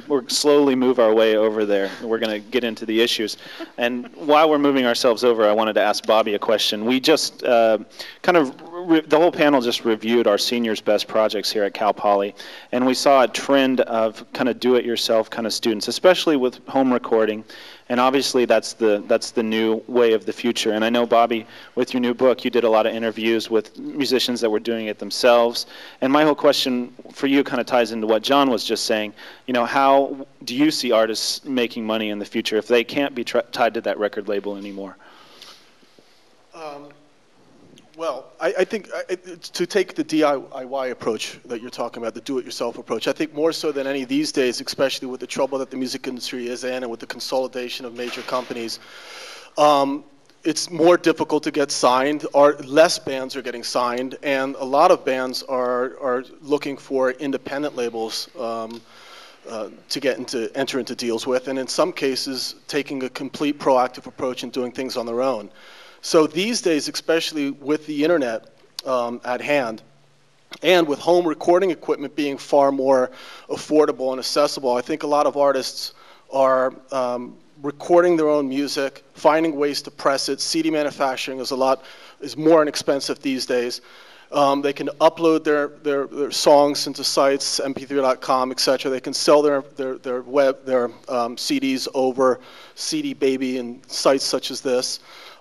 we're slowly move our way over there. We're gonna get into the issues, and while we're moving ourselves over, I wanted to ask Bobby a question. We just the whole panel just reviewed our seniors' best projects here at Cal Poly, and we saw a trend of kind of do-it-yourself kind of students, especially with home recording. And obviously that's the new way of the future. And I know, Bobby, with your new book, you did a lot of interviews with musicians that were doing it themselves. And my whole question for you kind of ties into what John was just saying. You know, how do you see artists making money in the future if they can't be tied to that record label anymore? Well, I think to take the DIY approach that you're talking about, the do-it-yourself approach, I think more so than any these days, especially with the trouble that the music industry is in and with the consolidation of major companies, it's more difficult to get signed. Less bands are getting signed, and a lot of bands are looking for independent labels to enter into deals with, and in some cases, taking a complete proactive approach and doing things on their own. So these days, especially with the internet at hand, and with home recording equipment being far more affordable and accessible, I think a lot of artists are recording their own music, finding ways to press it. CD manufacturing is more inexpensive these days. They can upload their songs into sites, mp3.com, etc. They can sell their CDs over CD Baby and sites such as this.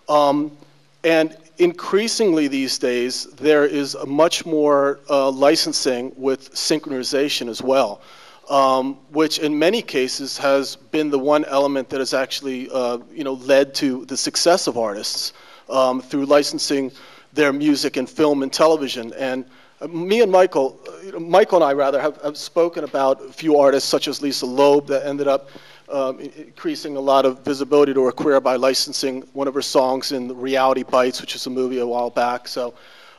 And increasingly these days, there is a much more licensing with synchronization as well, which in many cases has been the one element that has actually led to the success of artists through licensing their music in film and television. And me and Michael and I rather have spoken about a few artists such as Lisa Loeb that ended up increasing a lot of visibility to her career by licensing one of her songs in Reality Bites, which is a movie a while back. So,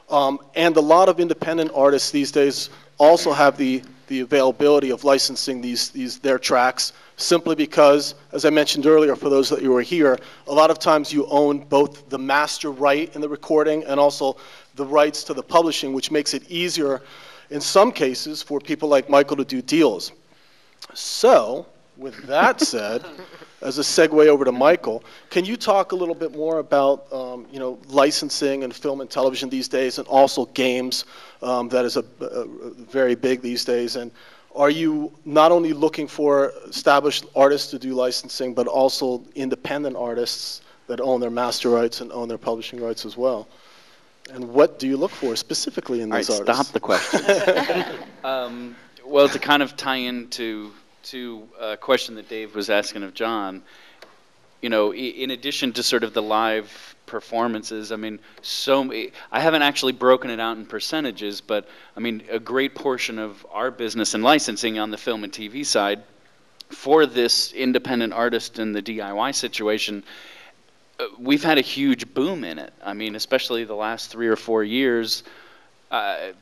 and a lot of independent artists these days also have the availability of licensing their tracks, simply because, as I mentioned earlier, for those that you were here, a lot of times you own both the master right in the recording and also the rights to the publishing, which makes it easier in some cases for people like Michael to do deals. So, with that said, as a segue over to Michael, can you talk a little bit more about licensing and film and television these days, and also games? That is a very big these days. And are you not only looking for established artists to do licensing, but also independent artists that own their master rights and own their publishing rights as well? And what do you look for specifically in these artists? Stop the question. Well, to kind of tie into a question that Dave was asking of John, in addition to sort of the live performances, I mean, I haven't actually broken it out in percentages, but I mean, a great portion of our business and licensing on the film and TV side for this independent artist in the DIY situation, we've had a huge boom in it. I mean, especially the last 3 or 4 years. I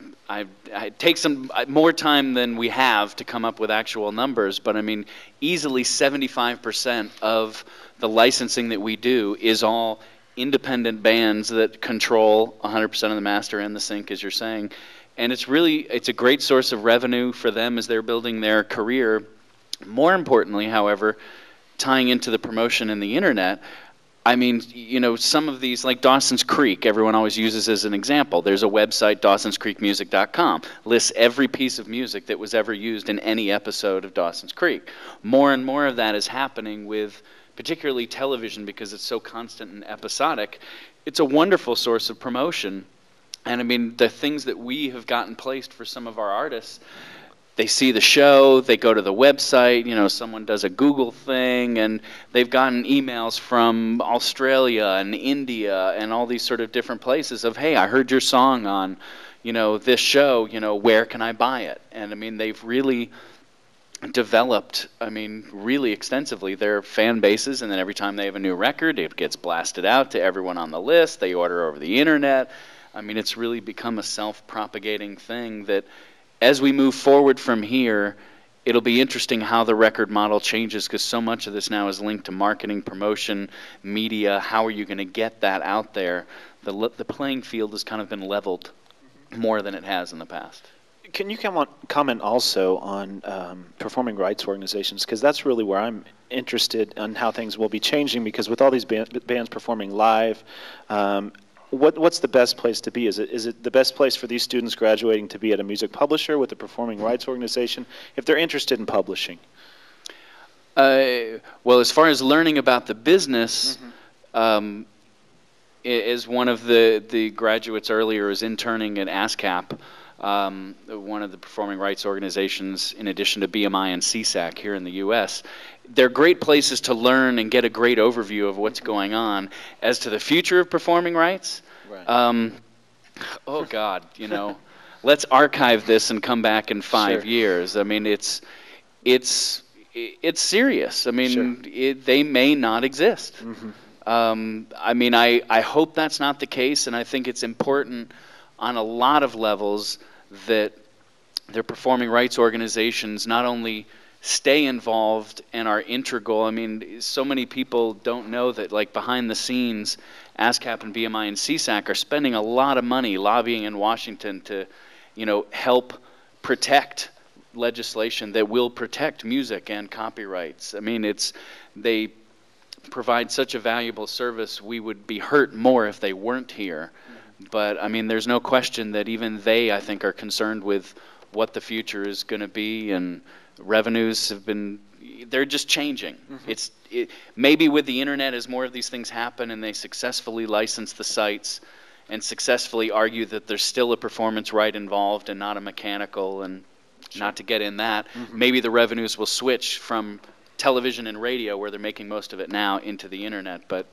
take some more time than we have to come up with actual numbers, but I mean, easily 75% of the licensing that we do is all independent bands that control 100% of the master and the sync, as you're saying. And it's a great source of revenue for them as they're building their career. More importantly, however, tying into the promotion and the internet, I mean, some of these, like Dawson's Creek, everyone always uses as an example. There's a website, dawsonscreekmusic.com, lists every piece of music that was ever used in any episode of Dawson's Creek. More and more of that is happening with particularly television because it's so constant and episodic. It's a wonderful source of promotion. And I mean, the things that we have gotten placed for some of our artists, they see the show, they go to the website, someone does a Google thing, and they've gotten emails from Australia and India and all these sort of different places of, hey, I heard your song on, this show, where can I buy it? And I mean, they've really developed, really extensively their fan bases, and then every time they have a new record, it gets blasted out to everyone on the list. They order over the internet. I mean, it's really become a self-propagating thing that, as we move forward from here, it'll be interesting how the record model changes, because so much of this now is linked to marketing, promotion, media. How are you going to get that out there? The playing field has kind of been leveled more than it has in the past. Can you comment also on performing rights organizations? Because that's really where I'm interested in how things will be changing, because with all these bands performing live, what's the best place to be? Is it the best place for these students graduating to be at a music publisher with a performing rights organization if they're interested in publishing? Well, as far as learning about the business, as one of the graduates earlier is interning at ASCAP, one of the performing rights organizations, in addition to BMI and CSAC here in the U.S. They're great places to learn and get a great overview of what's going on. As to the future of performing rights, right. Oh God, let's archive this and come back in 5 years. I mean, it's serious. I mean, they may not exist. I mean, I hope that's not the case, and I think it's important on a lot of levels that their performing rights organizations not only stay involved and are integral. I mean, so many people don't know that, like, behind the scenes, ASCAP and BMI and CSAC are spending a lot of money lobbying in Washington to, help protect legislation that will protect music and copyrights. I mean, they provide such a valuable service. We would be hurt more if they weren't here. But, I mean, there's no question that even they, I think, are concerned with what the future is going to be, and revenues they're just changing. Maybe with the internet, as more of these things happen and they successfully license the sites and successfully argue that there's still a performance right involved and not a mechanical, and not to get in that, maybe the revenues will switch from television and radio, where they're making most of it now, into the internet. But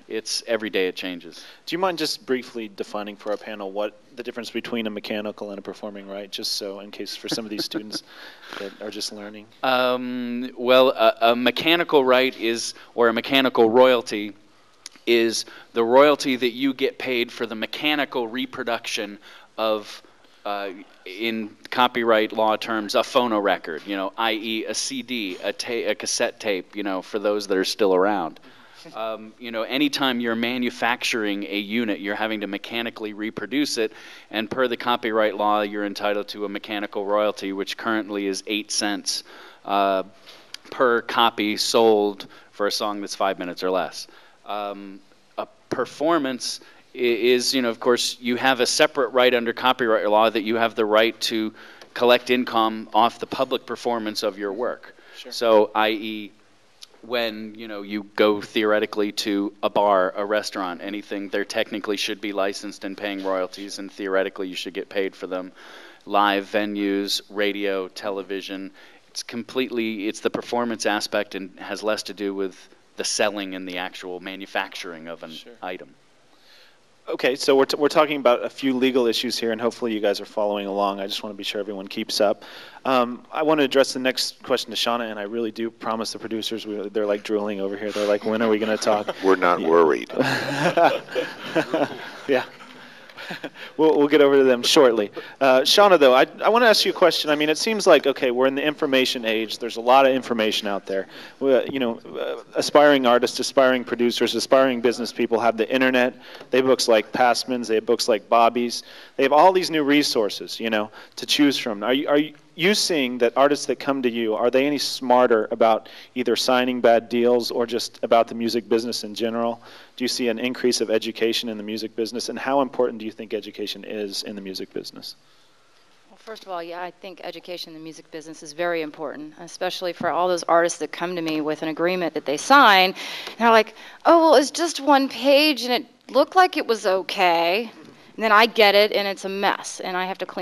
it's every day it changes. Do you mind just briefly defining for our panel what the difference between a mechanical and a performing right, just so in case for some of these students that are just learning? Well, a mechanical right or a mechanical royalty is the royalty that you get paid for the mechanical reproduction of, in copyright law terms, a phonorecord, i.e. a CD, a cassette tape, for those that are still around. Anytime you're manufacturing a unit, you're having to mechanically reproduce it, and per the copyright law, you're entitled to a mechanical royalty, which currently is 8 cents per copy sold for a song that's 5 minutes or less. A performance is, of course, you have a separate right under copyright law that you have the right to collect income off the public performance of your work. So, i.e., when, you go theoretically to a bar, a restaurant, anything, there technically should be licensed and paying royalties, and theoretically you should get paid for them. Live venues, radio, television, it's the performance aspect and has less to do with the selling and the actual manufacturing of an item. Okay, so we're talking about a few legal issues here, and hopefully you guys are following along. I just want to be sure everyone keeps up. I want to address the next question to Shauna, and I really do promise the producers, they're like drooling over here. They're like, when are we going to talk? We're not worried. Yeah. We'll get over to them shortly. Shauna, though, I want to ask you a question. I mean, it seems like, okay, we're in the information age. There's a lot of information out there. Aspiring artists, aspiring producers, aspiring business people have the internet. They have books like Passman's. They have books like Bobby's. They have all these new resources, to choose from. Are you seeing that artists that come to you, are they any smarter about either signing bad deals or just about the music business in general? Do you see an increase of education in the music business, and how important do you think education is in the music business? Well, first of all, yeah, I think education in the music business is very important, especially for all those artists that come to me with an agreement that they sign, and they're like, oh, well, it's just one page, and it looked like it was okay, and then I get it, and it's a mess, and I have to clean up.